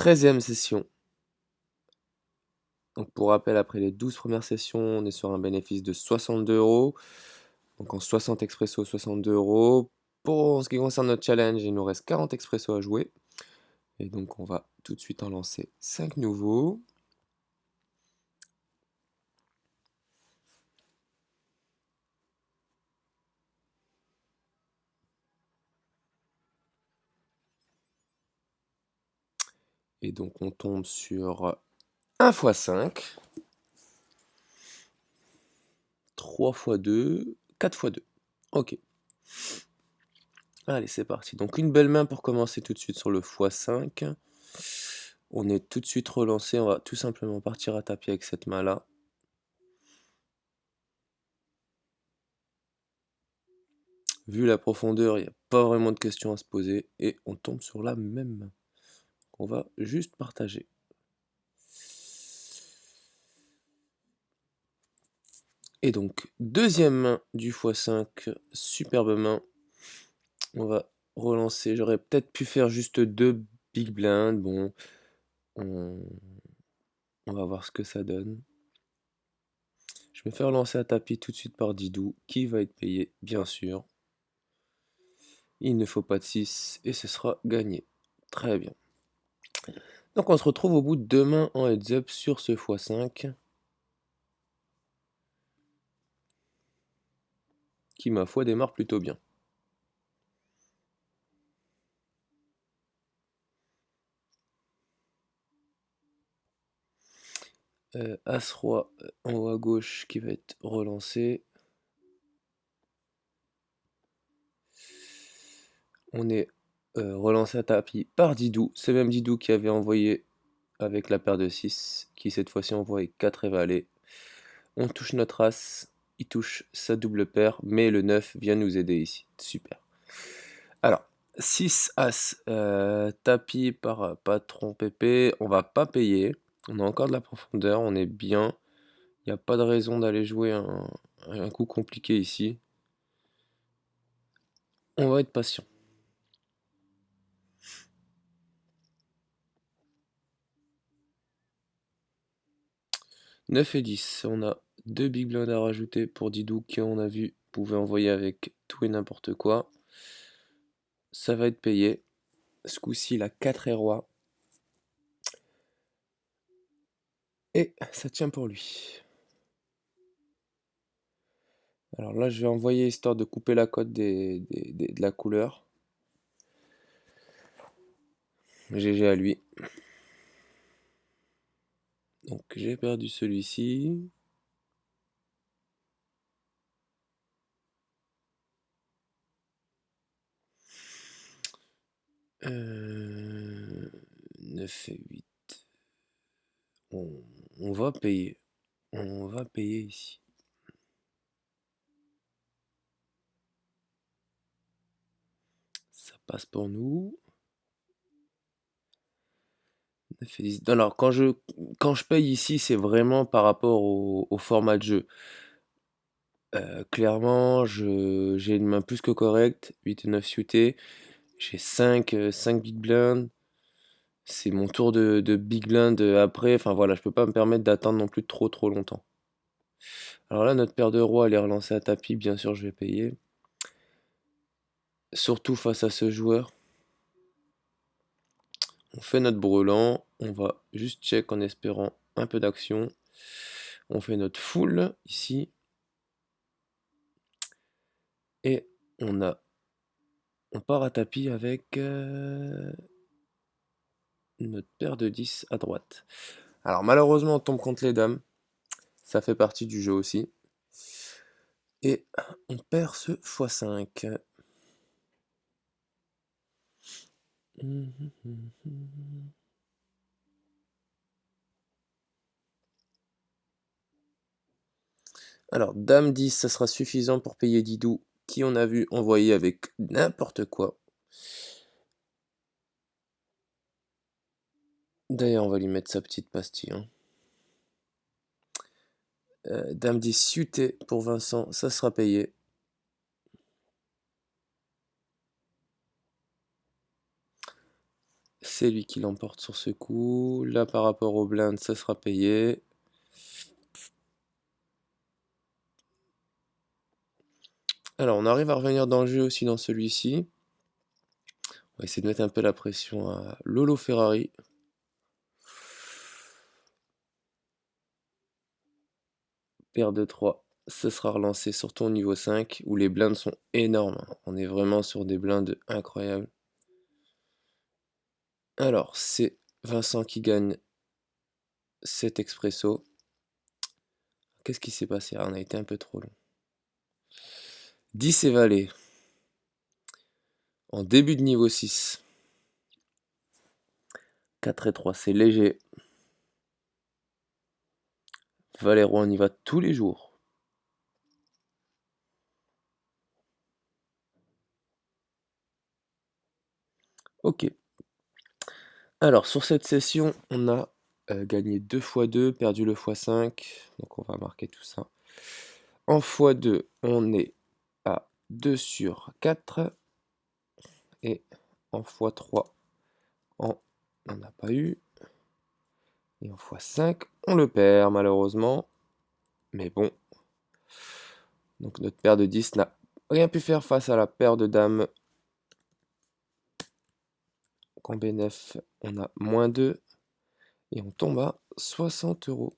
13e session. Donc pour rappel, après les 12 premières sessions, on est sur un bénéfice de 62 €. Donc en 60 expresso, 62 €. Pour ce qui concerne notre challenge, il nous reste 40 expresso à jouer. Et donc on va tout de suite en lancer 5 nouveaux. Et donc on tombe sur 1 x 5, 3 x 2, 4 x 2. Ok. Allez, c'est parti. Donc une belle main pour commencer tout de suite sur le x5. On est tout de suite relancé. On va tout simplement partir à tapis avec cette main-là. Vu la profondeur, il n'y a pas vraiment de questions à se poser. Et on tombe sur la même main. On va juste partager. Et donc, deuxième main du x5. Superbe main. On va relancer. J'aurais peut-être pu faire juste 2 big blinds. Bon, on va voir ce que ça donne. Je vais me faire lancer à tapis tout de suite par Didou, qui va être payé, bien sûr. Il ne faut pas de 6 et ce sera gagné. Très bien. Donc on se retrouve au bout de 2 mains en heads up sur ce x5. Qui, ma foi, démarre plutôt bien. As-Roi en haut à gauche qui va être relancé. On est relancé à tapis par Didou. C'est même Didou qui avait envoyé avec la paire de 6, qui cette fois-ci envoie 4 et valet. On touche notre as, il touche sa double paire, mais le 9 vient nous aider ici. Super. Alors, 6 as, tapis par patron Pépé, on va pas payer. On a encore de la profondeur, on est bien. Il n'y a pas de raison d'aller jouer un coup compliqué ici. On va être patient. « 9 et 10, on a 2 big blinds à rajouter pour Didou qui, on a vu, pouvait envoyer avec tout et n'importe quoi. Ça va être payé. Ce coup-ci, la 4 et roi. Et ça tient pour lui. Alors là, je vais envoyer histoire de couper la cote de la couleur. GG à lui. Donc j'ai perdu celui-ci. Euh, 9 et 8. On va payer. On va payer ici. Ça passe pour nous. 9 et 10. Alors quand je paye ici, c'est vraiment par rapport au format de jeu. Clairement, j'ai une main plus que correcte. 8 et 9 suités. J'ai 5 big blinds. C'est mon tour de big blind après. Enfin voilà, je peux pas me permettre d'attendre non plus trop longtemps. Alors là, notre paire de rois, elle est relancée à tapis. Bien sûr, je vais payer. Surtout face à ce joueur. On fait notre brûlant. On va juste check en espérant un peu d'action. On fait notre full ici. Et on part à tapis avec notre paire de 10 à droite. Alors malheureusement, on tombe contre les dames. Ça fait partie du jeu aussi. Et on perd ce x5. Alors, dame 10, ça sera suffisant pour payer Didou, qui on a vu envoyer avec n'importe quoi. D'ailleurs, on va lui mettre sa petite pastille. Hein. Dame 10 suité pour Vincent, ça sera payé. C'est lui qui l'emporte sur ce coup. Là, par rapport au blind, ça sera payé. Alors, on arrive à revenir dans le jeu aussi dans celui-ci. On va essayer de mettre un peu la pression à Lolo Ferrari. Paire de 3. Ce sera relancé surtout au niveau 5 où les blindes sont énormes. On est vraiment sur des blindes incroyables. Alors, c'est Vincent qui gagne cet expresso. Qu'est-ce qui s'est passé? Ah, on a été un peu trop long. 10 et valet. En début de niveau 6. 4 et 3, c'est léger. Valet roi, on y va tous les jours. Ok. Alors, sur cette session, on a gagné 2 x 2, perdu le x5. Donc, on va marquer tout ça. En x2, on est à 2 sur 4. Et en x3, on n'en a pas eu. Et en x5, on le perd malheureusement. Mais bon. Donc notre paire de 10 n'a rien pu faire face à la paire de dames. Donc en B9, on a -2. Et on tombe à 60 €.